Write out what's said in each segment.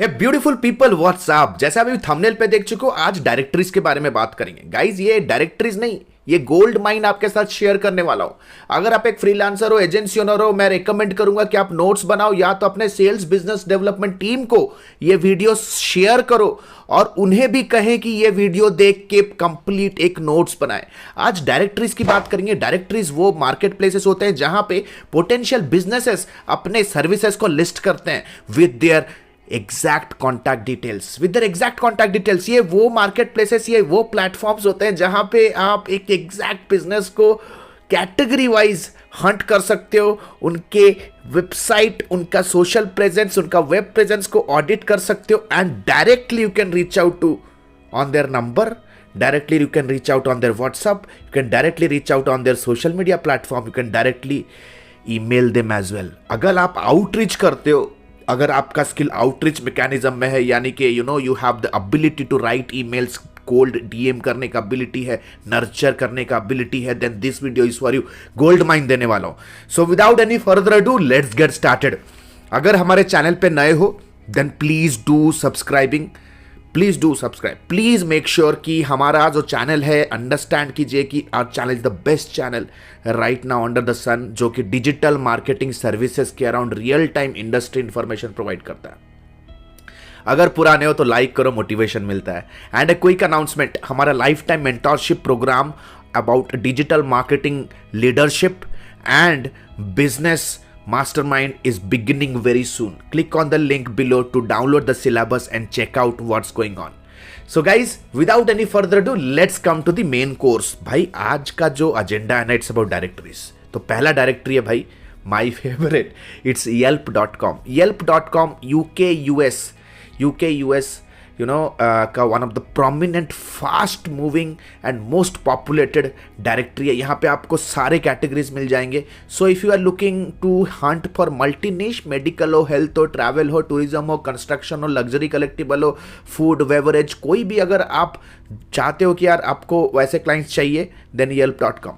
हे beautiful people WhatsApp, जैसे अभी thumbnail पे देख चुके हो, आज डायरेक्टरीज के बारे में बात करेंगे। गाइज ये डायरेक्टरीज नहीं, ये गोल्ड माइन आपके साथ शेयर करने वाला हूं। अगर आप एक फ्रीलांसर हो, एजेंसी ओनर हो, मैं रेकमेंड करूंगा कि आप नोट्स बनाओ, या तो अपने सेल्स बिजनेस डेवलपमेंट टीम को ये वीडियो शेयर करो और उन्हें भी कहें कि ये वीडियो देख के कंप्लीट एक नोट्स बनाए। आज डायरेक्टरीज की बात करेंगे। डायरेक्टरीज वो मार्केट प्लेसेस होते हैं जहां पे पोटेंशियल बिजनेसेस अपने सर्विसेज को लिस्ट करते हैं with their exact contact details, with their exact contact details. ये वो मार्केट प्लेसेस, ये वो प्लेटफॉर्म्स होते हैं जहां पे आप एक एग्जैक्ट बिजनेस को कैटेगरी वाइज हंट कर सकते हो, उनके वेबसाइट, उनका सोशल प्रेजेंस, उनका वेब प्रेजेंस को ऑडिट कर सकते हो, and directly you can reach out to on their number, directly you can reach out on their WhatsApp, you can directly reach out on their social media platform, you can directly email them as well. अगर आप outreach करते हो, अगर आपका skill outreach mechanism में है, यानी कि you have the ability to write emails, cold DM करने का एबिलिटी है, नर्चर करने का एबिलिटी है, then this video is for you. Gold mine देने वाला हूं। So without any further ado, let's get started. अगर हमारे चैनल पे नए हो then please do subscribing, please do subscribe. Please make sure कि हमारा जो चैनल है, अंडरस्टैंड कीजिए कि our channel is the best channel right now under the sun, जो कि डिजिटल मार्केटिंग सर्विसेज के around real time industry information provide करता है। अगर पुराने हो तो लाइक करो, मोटिवेशन मिलता है। एंड ए क्विक अनाउंसमेंट, हमारा lifetime mentorship programme about digital marketing leadership and business Mastermind is beginning very soon. Click on the link below to download the syllabus and check out what's going on. So guys, without any further ado, let's come to the main course. भाई आज का जो agenda है ना, it's about directories. तो पहला directory है भाई, my favorite. It's Yelp.com. Yelp.com UK US का one of the prominent, fast moving and most populated directory है। यहाँ पे आपको सारे कैटेगरीज मिल जाएंगे। So if you are looking to hunt for multi niche, medical हो, हेल्थ हो, ट्रैवल हो, टूरिज्म हो, कंस्ट्रक्शन हो, लग्जरी कलेक्टिबल हो, फूड बेवरेज, कोई भी अगर आप चाहते हो कि यार आपको वैसे क्लाइंट्स चाहिए, then Yelp.com।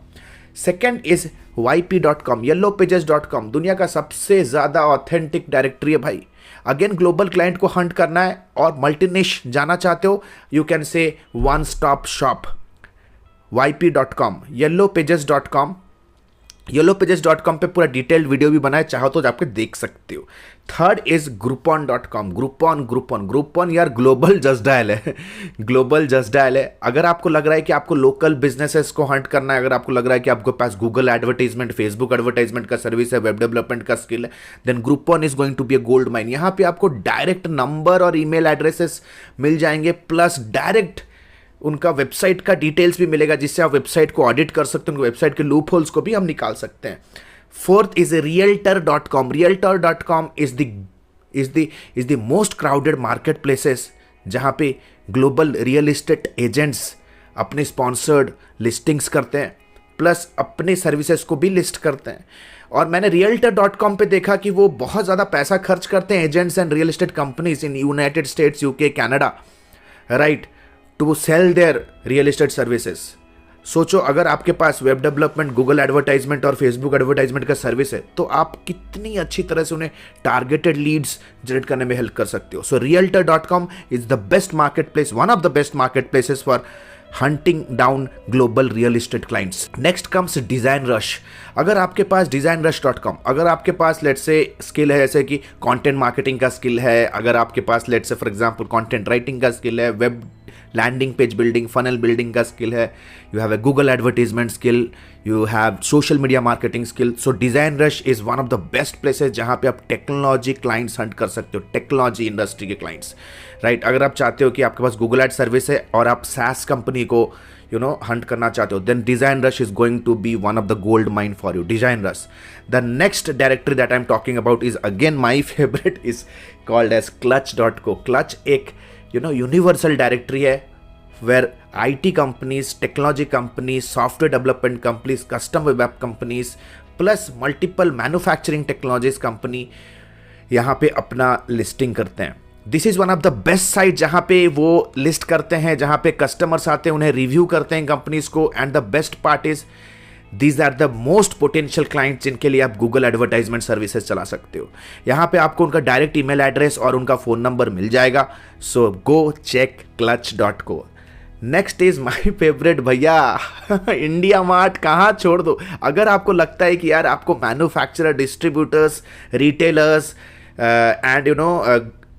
Second is YP.com, yellowpages.com, दुनिया का सबसे ज़्यादा ऑथेंटिक डायरेक्टरी है भाई। अगेन ग्लोबल क्लाइंट को हंट करना है और मल्टीनिश जाना चाहते हो, you can say one stop shop. YP.com, yellowpages.com, yellowpages.com पे पूरा डिटेल्ड वीडियो भी बनाए, चाहो तो जाके देख सकते हो। थर्ड इज Groupon.com, ग्रुपॉन यार ग्लोबल जस्ट डायल है, ग्लोबल जस्ट डायल है। अगर आपको लग रहा है कि आपको लोकल बिजनेसेस को हंट करना है, अगर आपको लग रहा है कि आपके पास गूगल एडवर्टाइजमेंट, फेसबुक एडवर्टाइजमेंट का सर्विस है, वेब डेवलपमेंट का स्किल है, then Groupon is going to be a gold mine. यहाँ पे आपको डायरेक्ट नंबर और ईमेल एड्रेसेस मिल जाएंगे, प्लस डायरेक्ट उनका वेबसाइट का डिटेल्स भी मिलेगा, जिससे आप वेबसाइट को ऑडिट कर सकते हैं, उनके वेबसाइट के लूप होल्स को भी हम निकाल सकते हैं। Fourth is Realtor.com. Realtor.com is the most crowded market places, जहाँ पे ग्लोबल रियल एस्टेट एजेंट्स अपने स्पॉन्सर्ड लिस्टिंग्स करते हैं, प्लस अपने सर्विसेज को भी लिस्ट करते हैं। और मैंने Realtor.com पे देखा कि वो बहुत ज़्यादा पैसा खर्च करते हैं, agents and real estate companies in United States, UK, Canada, right, to sell their real estate services. सोचो अगर आपके पास वेब डेवलपमेंट, गूगल एडवर्टाइजमेंट और फेसबुक एडवर्टाइजमेंट का सर्विस है, तो आप कितनी अच्छी तरह से उन्हें टारगेटेड लीड्स जनरेट करने में हेल्प कर सकते हो। सो Realtor.com is the best market place, one of the best market places for hunting down global real estate clients. Next comes design rush. अगर आपके पास designrush.com, अगर आपके पास लेट्स से स्किल है, जैसे कि कंटेंट मार्केटिंग का स्किल है, अगर आपके पास let's say for example content writing का स्किल है, web landing page building, funnel building का स्किल है, you have a Google advertisement skill, you have social media marketing skill, so design rush is one of the best places जहां पे आप technology clients hunt कर सकते हो, technology industry के clients, right. अगर आप चाहते हो कि आपके पास गूगल एड सर्विस है और आप SaaS कंपनी को हंट करना चाहते हो, then design rush is going to be one of the gold mine for you, DesignRush. The next directory that I am talking about is again my favourite, is called as Clutch.co. Clutch एक universal directory है where IT companies, technology companies, software development companies, custom web app companies, plus multiple manufacturing technologies company यहाँ पे अपना listing करते हैं। This is one of the best site जहाँ पे वो लिस्ट करते हैं, जहाँ पे कस्टमर्स आते हैं, उन्हें रिव्यू करते हैं कंपनीज को। And the best part is these are the most potential client जिनके लिए आप गूगल एडवर्टाइजमेंट सर्विसेज चला सकते हो। यहाँ पे आपको उनका डायरेक्ट ईमेल एड्रेस और उनका फ़ोन नंबर मिल जाएगा। So go check clutch.co। Next is my favourite भैया इंडिया मार्ट। कहाँ छोड़ दो। अगर आपको लगता है कि यार आपको manufacturer, distributors, retailers and you know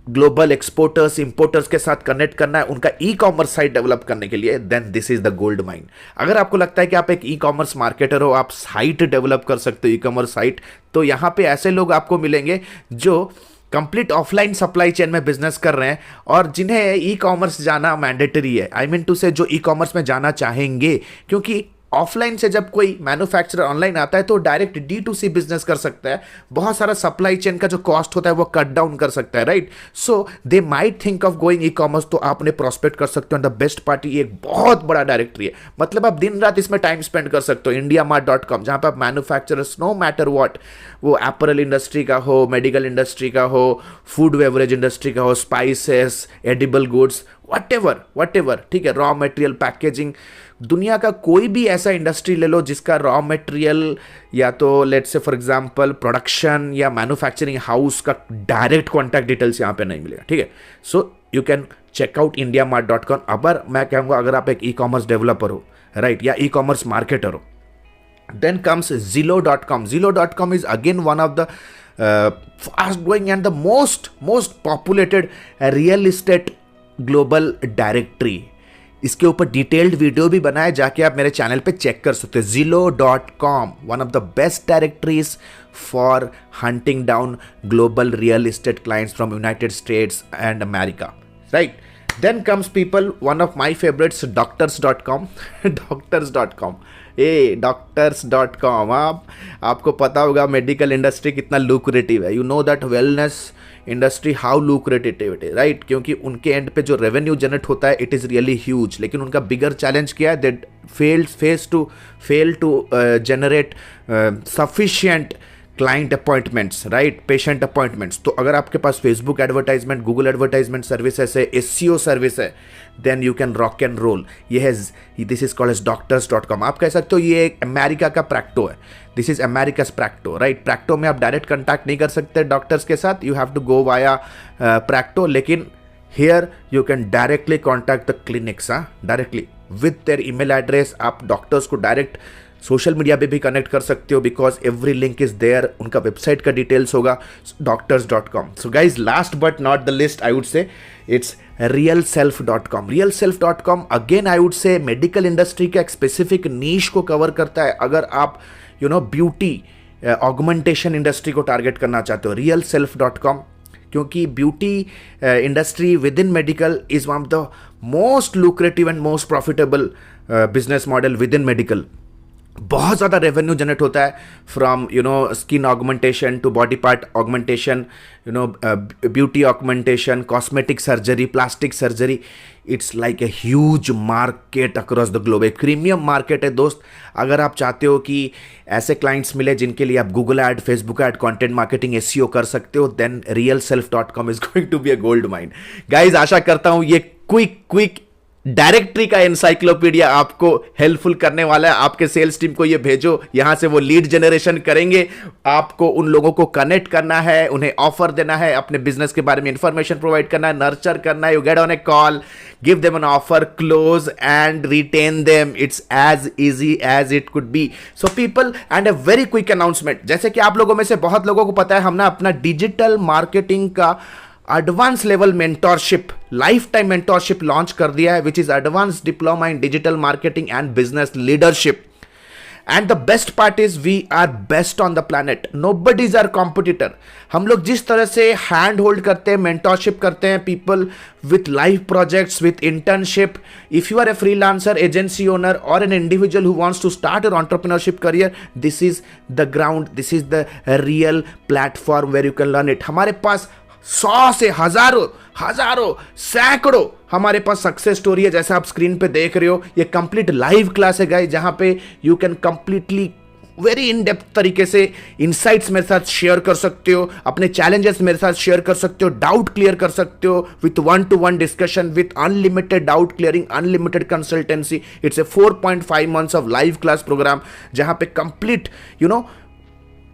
global exporters, importers के साथ कनेक्ट करना है उनका ई कॉमर्स साइट डेवलप करने के लिए, then this is the gold mine. अगर आपको लगता है कि आप एक ई कॉमर्स मार्केटर हो, आप साइट डेवलप कर सकते हो, ई कॉमर्स साइट, तो यहाँ पे ऐसे लोग आपको मिलेंगे जो कंप्लीट ऑफलाइन सप्लाई चेन में बिजनेस कर रहे हैं और जिन्हें ई कॉमर्स जाना मैंडेटरी है। आई मीन टू से जो ई कॉमर्स में जाना चाहेंगे, क्योंकि ऑफलाइन से जब कोई मैन्युफैक्चरर ऑनलाइन आता है तो डायरेक्ट D2C बिजनेस कर सकता है, बहुत सारा सप्लाई चेन का जो कॉस्ट होता है वो कट डाउन कर सकता है, right. So they might think of going e commerce, तो आपने प्रोस्पेक्ट कर सकते हो। द बेस्ट पार्टी एक बहुत बड़ा डायरेक्टरी है, मतलब आप दिन रात इसमें टाइम स्पेंड कर सकते हो। indiamart.com, जहां पर आप मैन्युफैक्चरर्स नो मैटर व्हाट, वो एपरल इंडस्ट्री का हो, मेडिकल इंडस्ट्री का हो, फूड बेवरेज इंडस्ट्री का हो, spices, edible goods, what ever, ठीक है, रॉ मटेरियल, पैकेजिंग, दुनिया का कोई भी ऐसा इंडस्ट्री ले लो जिसका रॉ मटेरियल या तो let's say for example production या मैन्युफैक्चरिंग हाउस का डायरेक्ट कॉन्टैक्ट डिटेल्स यहाँ पे नहीं मिलेगा, ठीक है। So you can check out indiamart.com। अगर मैं कहूँगा अगर आप एक ई कॉमर्स डेवलपर हो, राइट, या ई कॉमर्स मार्केटर हो, then comes zillow.com। zillow.com is again one of the fast growing and the most populated real estate global directory। इसके ऊपर डिटेल्ड वीडियो भी बनाया, जाके आप मेरे चैनल पे चेक कर सकते हो। zillow.com, one of the best directories for hunting down global real estate clients from United States and America, right. Then comes people, one of my favourites, doctors.com। doctors.com, doctors.com, आपको पता होगा medical industry कितना lucrative है। You know that wellness industry how lucrative it is, right, क्योंकि उनके and पे जो revenue generate होता है इट इज़ रियली ह्यूज, लेकिन उनका बिगर चैलेंज क्या है, they fail to generate sufficient client appointments, right, patient appointments. तो अगर आपके पास Facebook advertisement, Google advertisement services है, SEO सर्विस है, then you can rock and roll. ये है, this is called as doctors.com। आप कह सकते हो ये एक अमेरिका का प्रैक्टो है, this is America's Practo, right. Practo में आप डायरेक्ट कंटैक्ट नहीं कर सकते डॉक्टर्स के साथ, you have to go via Practo, लेकिन here you can directly contact the clinics, directly with their email address. आप डॉक्टर्स को डायरेक्ट सोशल मीडिया पे भी कनेक्ट कर सकते हो, because every link is there, उनका वेबसाइट का डिटेल्स होगा, doctors.com। So guys, last but not the list, I would say it's realself.com। realself.com again I would say medical industry का एक स्पेसिफिक नीश को कवर करता है। अगर आप you know beauty augmentation industry को टारगेट करना चाहते हो, realself.com, क्योंकि beauty industry within medical is one of the most lucrative and most profitable business model within medical. बहुत ज़्यादा रेवेन्यू जनरेट होता है from you know skin augmentation to body part augmentation, you know beauty augmentation, cosmetic surgery, plastic surgery. It's like a huge market across the globe, एक premium market है दोस्त। अगर आप चाहते हो कि ऐसे क्लाइंट्स मिले जिनके लिए आप Google ad, Facebook ad, content marketing, SEO कर सकते हो, then realself.com is going to be a gold mine. Guys, आशा करता हूँ ये क्विक डायरेक्टरी का एनसाइक्लोपीडिया आपको हेल्पफुल करने वाला है। आपके सेल्स टीम को ये भेजो, यहां से वो लीड जनरेशन करेंगे। आपको उन लोगों को कनेक्ट करना है, उन्हें ऑफर देना है, अपने बिजनेस के बारे में इंफॉर्मेशन प्रोवाइड करना है, नर्चर करना है। You get on a call, give them an offer, close and retain them. It's as easy as it could be. So people, and a very quick announcement, जैसे कि आप लोगों में से बहुत लोगों को पता है, हमने अपना डिजिटल मार्केटिंग का advance level mentorship, lifetime mentorship launch कर दिया है, which is advance diploma in digital marketing and business leadership. And the best part is we are best on the planet, nobody is our competitor. हम लोग जिस तरह से hand hold करते हैं, मेंटोरशिप करते हैं people with live projects, with internship. If you are a freelancer, agency owner और an individual who wants to start your entrepreneurship career, this is the ground, this is the real platform where you can learn it. हमारे पास 100 से हजारों सैकड़ों हमारे पास success story है, जैसा आप स्क्रीन पे देख रहे हो। ये कंप्लीट लाइव क्लास है गाइस, जहां पे you can completely very in depth तरीके से इनसाइट्स मेरे साथ शेयर कर सकते हो, अपने चैलेंजेस मेरे साथ शेयर कर सकते हो, डाउट क्लियर कर सकते हो with 1-to-1 discussion, with unlimited doubt clearing, unlimited consultancy. It's a 4.5 months of live class programme जहां पे कंप्लीट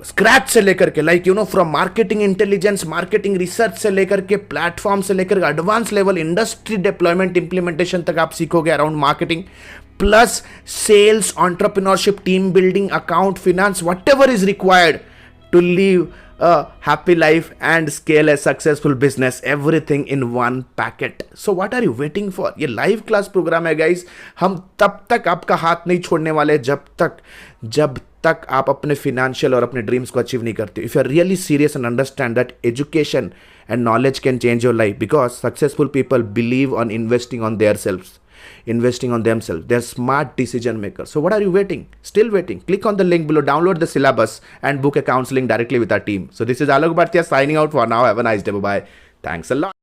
स्क्रैच से लेकर के from marketing intelligence, marketing research से लेकर के प्लेटफॉर्म से लेकर advance level industry deployment implementation तक आप सीखोगे around marketing, plus sales, entrepreneurship, team building, account, finance, whatever is required to live a happy life and scale a successful business, everything in one packet. So what are you waiting for? ये live class programme है guys. हम तब तक आपका हाथ नहीं छोड़ने वाले जब तक आप अपने फिनेंशियल और अपने ड्रीम्स को अचीव नहीं करते. If you are really serious and understand that education and knowledge can change your life, because successful people believe on investing on their selves, investing on themselves. They're smart decision makers. So what are you waiting? Still waiting? Click on the link below, download the syllabus and book a counseling directly with our team. So this is Alok Bhatia signing out for now. Have a nice day. Bye-bye. Thanks a lot.